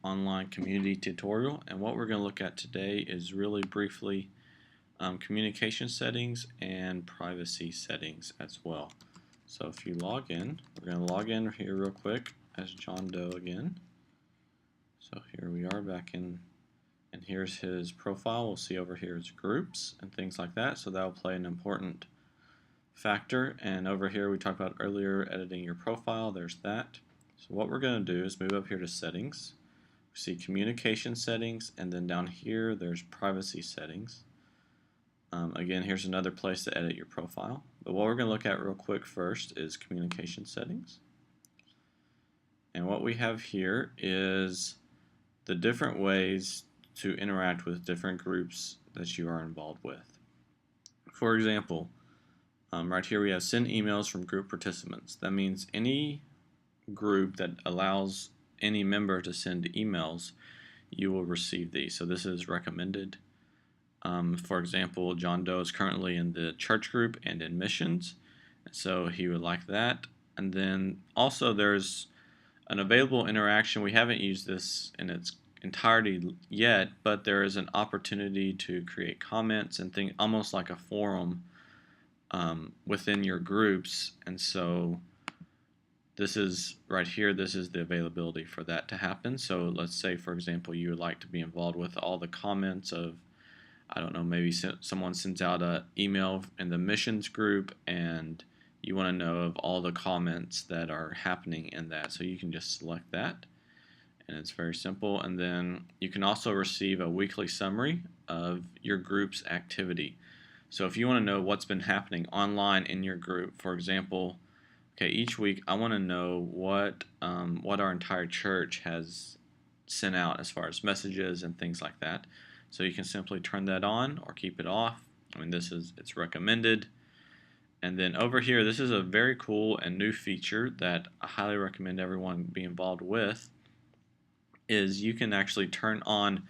online community tutorial, and what we're going to look at today is really briefly communication settings and privacy settings as well. So if you log in, we're going to log in here real quick as John Doe again. So here we are back in, and here's his profile. We'll see over here is groups and things like that, so that'll play an important factor. And over here we talked about earlier editing your profile, there's that. So what we're going to do is move up here to settings. We see communication settings, and then down here there's privacy settings. Again, here's another place to edit your profile. But what we're going to look at real quick first is communication settings. And what we have here is the different ways to interact with different groups that you are involved with. For example, right here we have send emails from group participants. That means any group that allows any member to send emails, you will receive these. So this is recommended. For example, John Doe is currently in the church group and in missions, so he would like that. And then also there's an available interaction. We haven't used this in its entirety yet, but there is an opportunity to create comments and things almost like a forum within your groups. And so this is right here, this is the availability for that to happen. So let's say, for example, you would like to be involved with all the comments of, I don't know, maybe someone sends out an email in the missions group and you want to know of all the comments that are happening in that. So you can just select that, and it's very simple. And then you can also receive a weekly summary of your group's activity. So if you want to know what's been happening online in your group, for example, okay, each week I want to know what our entire church has sent out as far as messages and things like that. So you can simply turn that on or keep it off. I mean, it's recommended. And then over here, this is a very cool and new feature that I highly recommend everyone be involved with, is you can actually turn on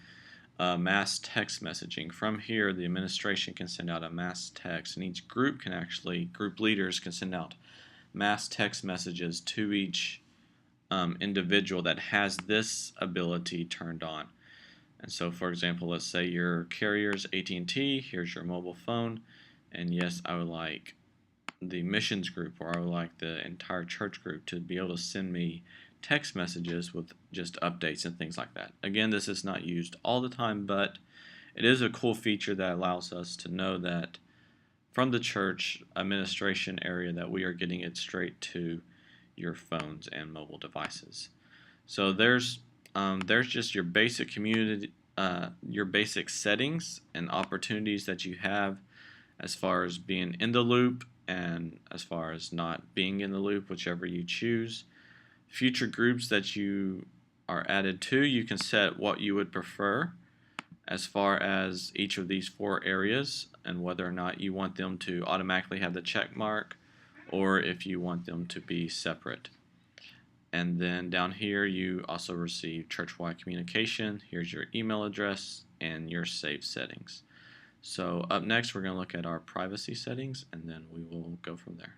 mass text messaging. From here, the administration can send out a mass text, and each group can actually, group leaders can send out mass text messages to each individual that has this ability turned on. And so, for example, let's say your carrier's AT&T, here's your mobile phone, and yes, I would like the missions group, or I would like the entire church group to be able to send me text messages with just updates and things like that. Again, this is not used all the time, but it is a cool feature that allows us to know that from the church administration area that we are getting it straight to your phones and mobile devices. So there's just your basic community, your basic settings and opportunities that you have as far as being in the loop and as far as not being in the loop, whichever you choose. Future groups that you are added to, you can set what you would prefer as far as each of these 4 areas and whether or not you want them to automatically have the check mark or if you want them to be separate. And then down here you also receive church-wide communication. Here's your email address and your saved settings. So up next we're going to look at our privacy settings, and then we will go from there.